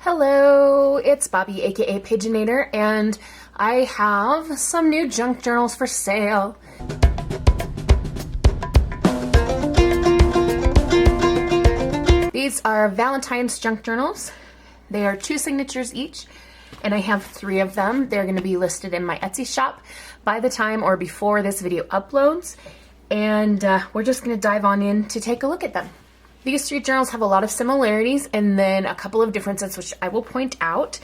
Hello, it's Bobi, aka Paginator, and I have some new junk journals for sale. These are Valentines junk journals. They are 2 signatures each, and I have 3 of them. They're going to be listed in my Etsy shop by the time or before this video uploads, and we're just going to dive on in to take a look at them. These 3 journals have a lot of similarities and then a couple of differences, which I will point out.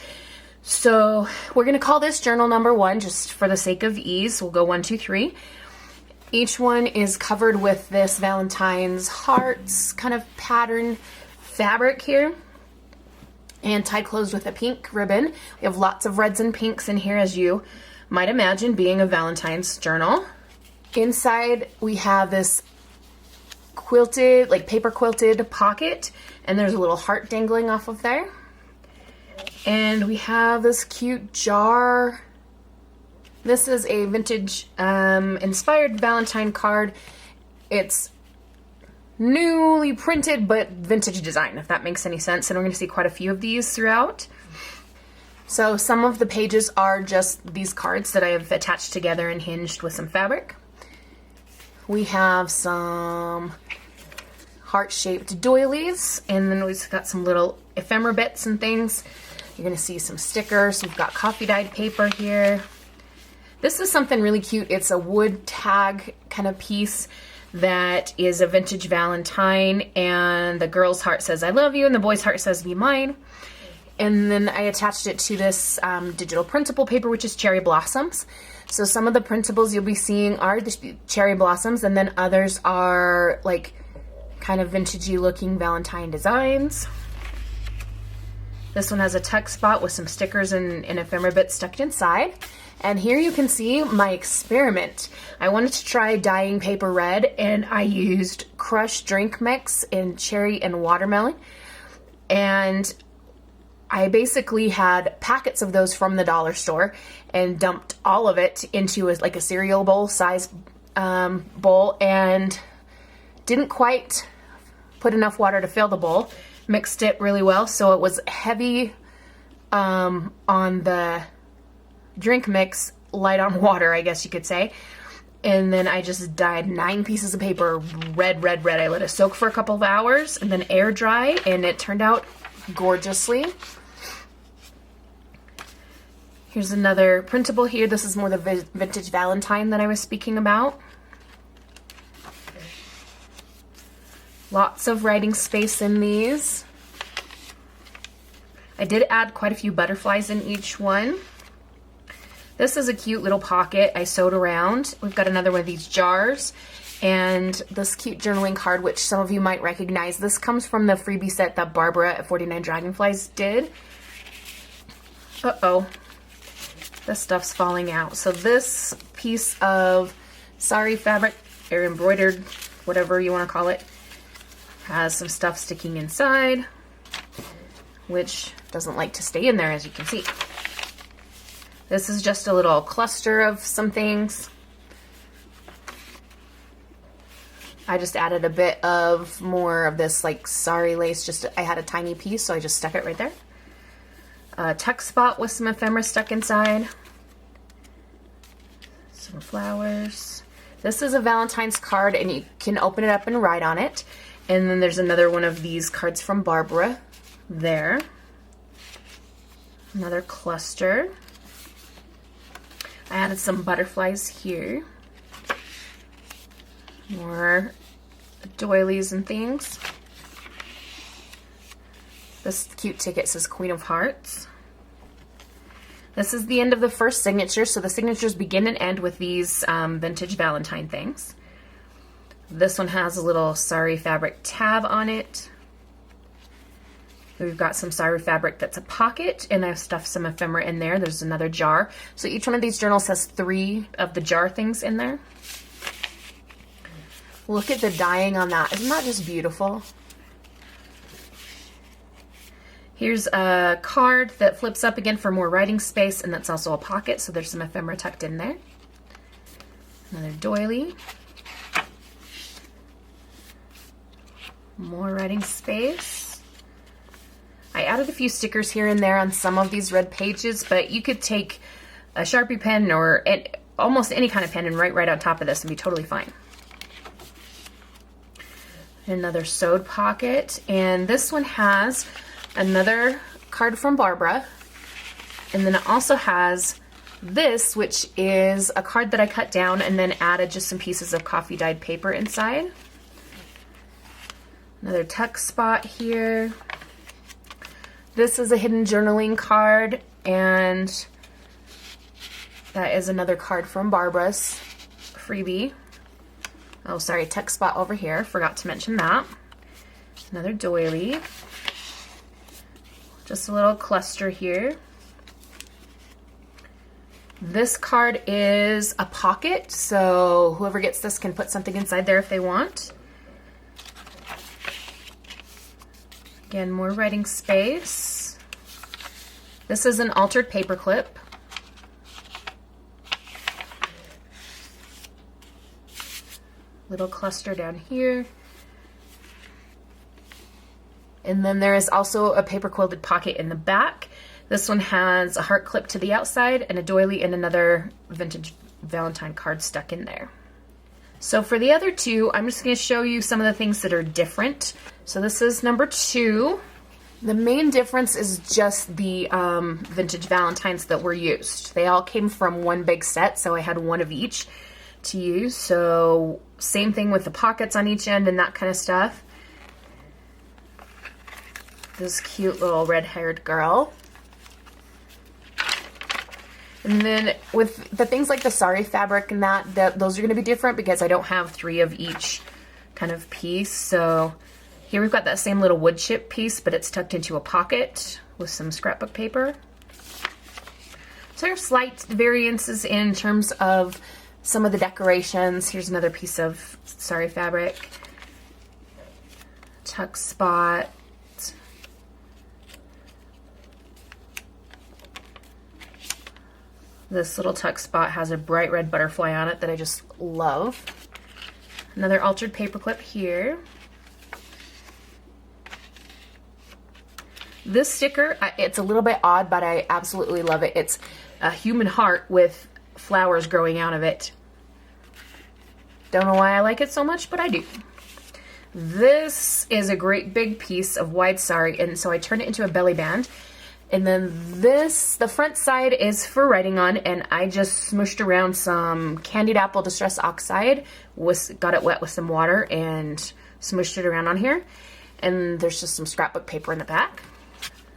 So we're going to call this journal number 1 just for the sake of ease. We'll go 1, 2, 3. Each one is covered with this Valentine's hearts kind of pattern fabric here and tied closed with a pink ribbon. We have lots of reds and pinks in here, as you might imagine, being a Valentine's journal. Inside we have this quilted, like paper quilted pocket, and there's a little heart dangling off of there. And we have this cute jar. This is a vintage inspired Valentine card. It's newly printed but vintage design, if that makes any sense, and we're going to see quite a few of these throughout. So some of the pages are just these cards that I have attached together and hinged with some fabric. We have some heart-shaped doilies, and then we've got some little ephemera bits and things. You're going to see some stickers. We've got coffee-dyed paper here. This is something really cute. It's a wood tag kind of piece that is a vintage Valentine, and the girl's heart says, "I love you," and the boy's heart says, "Be mine." And then I attached it to this digital printable paper, which is cherry blossoms. So some of the printables you'll be seeing are the cherry blossoms, and then others are like kind of vintagey looking Valentine designs. This one has a tuck spot with some stickers and ephemera bits stuck inside. And here you can see my experiment. I wanted to try dyeing paper red, and I used crushed drink mix in cherry and watermelon. And I basically had packets of those from the dollar store and dumped all of it into like a cereal bowl size bowl, and didn't quite put enough water to fill the bowl. Mixed it really well, so it was heavy on the drink mix, light on water, I guess you could say. And then I just dyed 9 pieces of paper red. I let it soak for a couple of hours and then air dry, and it turned out gorgeously. Here's another printable here. This is more the vintage Valentine that I was speaking about. Lots of writing space in these. I did add quite a few butterflies in each one. This is a cute little pocket I sewed around. We've got another one of these jars, and this cute journaling card, which some of you might recognize. This comes from the freebie set that Barbara at 49 Dragonflies did. Uh-oh. This stuff's falling out. So this piece of sari fabric, or embroidered, whatever you want to call it, has some stuff sticking inside, which doesn't like to stay in there, as you can see. This is just a little cluster of some things. I just added a bit of more of this like sari lace. I had a tiny piece, so I just stuck it right there. A tuck spot with some ephemera stuck inside. Some flowers. This is a Valentine's card, and you can open it up and write on it. And then there's another one of these cards from Barbara there. Another cluster. I added some butterflies here. More doilies and things. This cute ticket says Queen of Hearts. This is the end of the first signature, so the signatures begin and end with these vintage Valentine things. This one has a little sari fabric tab on it. We've got some sari fabric that's a pocket, and I've stuffed some ephemera in there. There's another jar. So each one of these journals has 3 of the jar things in there. Look at the dyeing on that. Isn't that just beautiful? Here's a card that flips up again for more writing space, and that's also a pocket, so there's some ephemera tucked in there. Another doily. More writing space. I added a few stickers here and there on some of these red pages, but you could take a Sharpie pen or almost any kind of pen and write right on top of this and be totally fine. Another sewed pocket, and this one has another card from Barbara, and then it also has this, which is a card that I cut down and then added just some pieces of coffee dyed paper inside. Another tuck spot here. This is a hidden journaling card, and that is another card from Barbara's freebie. Oh, sorry, tuck spot over here. Forgot to mention that. Another doily. Just a little cluster here. This card is a pocket, so whoever gets this can put something inside there if they want. Again, more writing space. This is an altered paper clip. Little cluster down here. And then there is also a paper quilted pocket in the back. This one has a heart clip to the outside and a doily and another vintage Valentine card stuck in there. So for the other two, I'm just going to show you some of the things that are different. So this is number 2. The main difference is just the vintage Valentines that were used. They all came from one big set, so I had one of each to use. So same thing with the pockets on each end and that kind of stuff. This cute little red-haired girl. And then with the things like the sari fabric and that those are going to be different because I don't have 3 of each kind of piece. So here we've got that same little wood chip piece, but it's tucked into a pocket with some scrapbook paper. So there are slight variances in terms of some of the decorations. Here's another piece of sari fabric. Tuck spot. This little tuck spot has a bright red butterfly on it that I just love. Another altered paperclip here. This sticker, it's a little bit odd, but I absolutely love it. It's a human heart with flowers growing out of it. Don't know why I like it so much, but I do. This is a great big piece of wide sari, and so I turned it into a belly band. And then this, the front side is for writing on, and I just smooshed around some candied apple distress oxide, got it wet with some water and smooshed it around on here. And there's just some scrapbook paper in the back.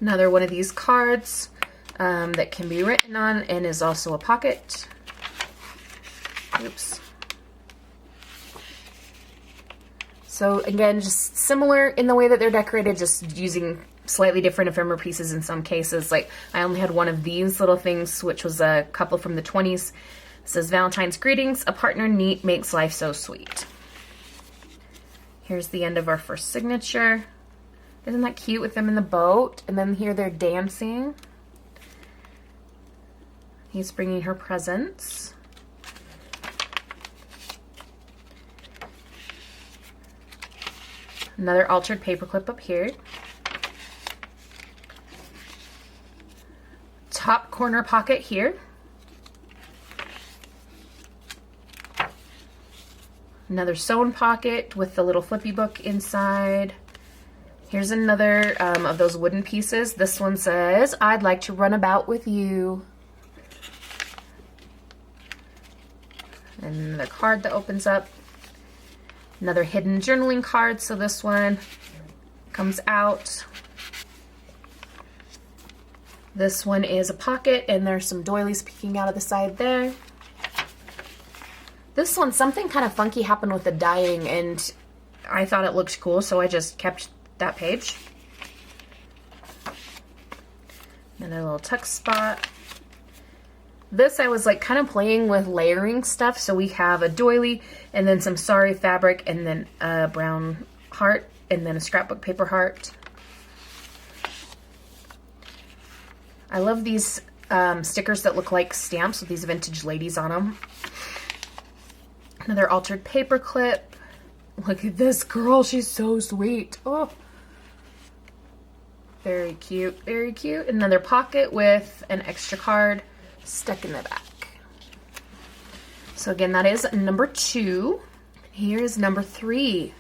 Another one of these cards that can be written on and is also a pocket. Oops. So again, just similar in the way that they're decorated, just using slightly different ephemera pieces in some cases. Like I only had one of these little things, which was a couple from the 20s. It says, Valentine's greetings, a partner neat makes life so sweet. Here's the end of our first signature. Isn't that cute with them in the boat? And then here they're dancing. He's bringing her presents. Another altered paperclip up here. Top corner pocket here. Another sewn pocket with the little flippy book inside. Here's another of those wooden pieces. This one says, I'd like to run about with you. And the card that opens up. Another hidden journaling card, so this one comes out. This one is a pocket, and there's some doilies peeking out of the side there. This one, something kind of funky happened with the dyeing, and I thought it looked cool, so I just kept that page. Another little tuck spot. This I was like kind of playing with layering stuff, so we have a doily, and then some sari fabric, and then a brown heart, and then a scrapbook paper heart. I love these stickers that look like stamps with these vintage ladies on them. Another altered paper clip. Look at this girl, she's so sweet. Oh. Very cute, very cute. Another pocket with an extra card stuck in the back. So again, that is number 2. Here is number 3.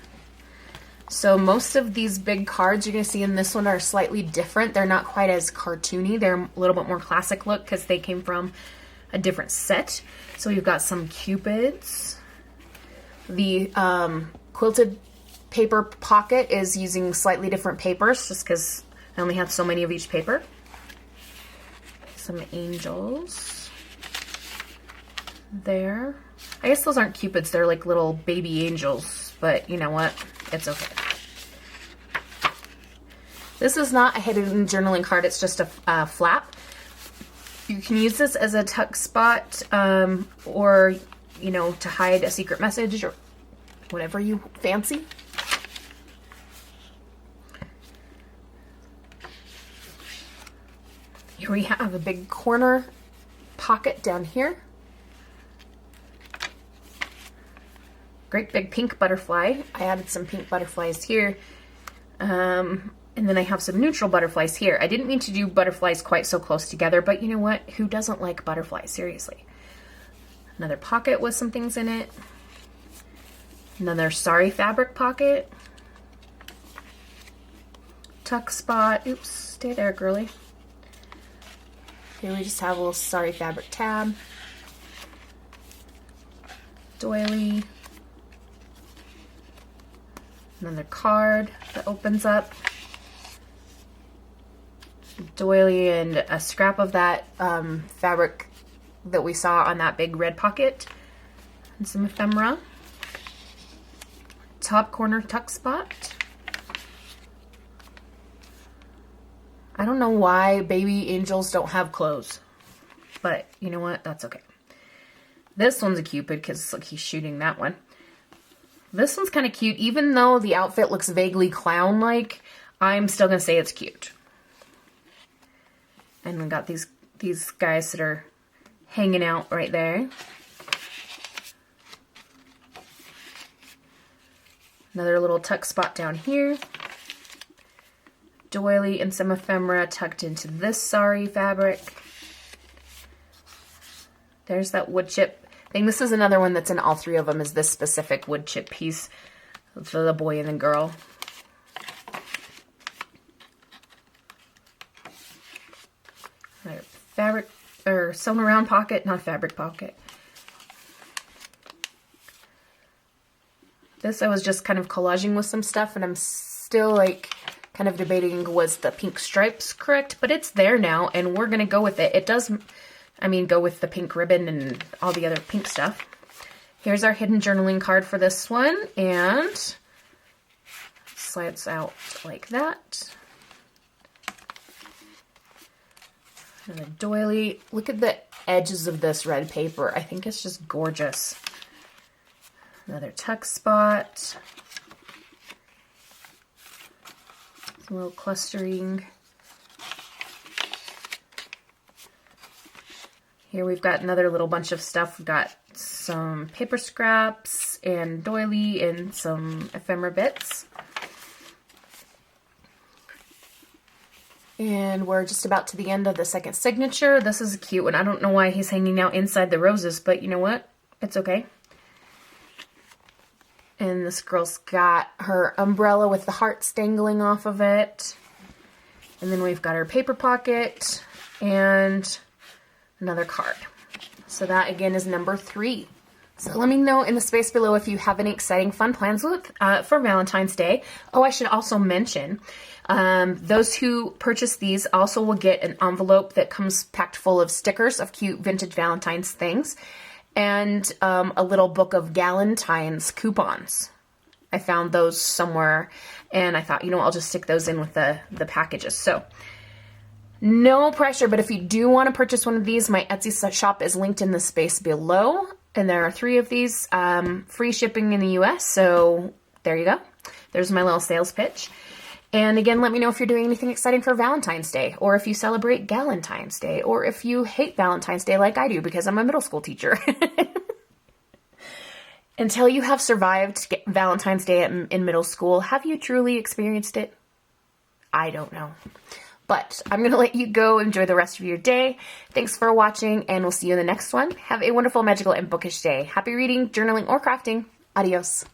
So most of these big cards you're going to see in this one are slightly different. They're not quite as cartoony. They're a little bit more classic look because they came from a different set. So we've got some Cupids. The quilted paper pocket is using slightly different papers just because I only have so many of each paper. Some angels. There. I guess those aren't Cupids. They're like little baby angels. But you know what? It's okay. This is not a hidden journaling card. It's just a flap. You can use this as a tuck spot or, you know, to hide a secret message or whatever you fancy. Here we have a big corner pocket down here. Great big pink butterfly. I added some pink butterflies here. And then I have some neutral butterflies here. I didn't mean to do butterflies quite so close together, but you know what? Who doesn't like butterflies? Seriously. Another pocket with some things in it. Another sari fabric pocket. Tuck spot. Oops, stay there, girly. Here we just have a little sari fabric tab. Doily. Another card that opens up. Doily and a scrap of that fabric that we saw on that big red pocket. And some ephemera. Top corner tuck spot. I don't know why baby angels don't have clothes. But you know what? That's okay. This one's a Cupid because look, he's shooting that one. This one's kind of cute. Even though the outfit looks vaguely clown-like, I'm still going to say it's cute. And we got these guys that are hanging out right there. Another little tuck spot down here. Doily and some ephemera tucked into this sari fabric. There's that wood chip thing. This is another one that's in all 3 of them, is this specific wood chip piece for the boy and the girl. Fabric, or sewn around pocket, not fabric pocket. This I was just kind of collaging with some stuff, and I'm still like kind of debating was the pink stripes correct, but it's there now, and we're gonna go with it. It does, I mean, go with the pink ribbon and all the other pink stuff. Here's our hidden journaling card for this one, and slides out like that. And a doily. Look at the edges of this red paper. I think it's just gorgeous. Another tuck spot. Some little clustering. Here we've got another little bunch of stuff. We've got some paper scraps and doily and some ephemera bits. And we're just about to the end of the second signature. This is a cute one. I don't know why he's hanging out inside the roses, but you know what? It's okay. And this girl's got her umbrella with the hearts dangling off of it. And then we've got her paper pocket and another card. So that again is number 3. So let me know in the space below if you have any exciting fun plans with, for Valentine's Day. Oh, I should also mention, those who purchase these also will get an envelope that comes packed full of stickers of cute vintage Valentine's things and a little book of Galentine's coupons. I found those somewhere and I thought, you know, I'll just stick those in with the packages. So no pressure, but if you do want to purchase one of these, my Etsy shop is linked in the space below. And there are 3 of these, free shipping in the US. So there you go. There's my little sales pitch. And again, let me know if you're doing anything exciting for Valentine's Day, or if you celebrate Galentine's Day, or if you hate Valentine's Day like I do because I'm a middle school teacher. Until you have survived Valentine's Day in middle school, have you truly experienced it? I don't know. But I'm going to let you go enjoy the rest of your day. Thanks for watching, and we'll see you in the next one. Have a wonderful, magical, and bookish day. Happy reading, journaling, or crafting. Adios.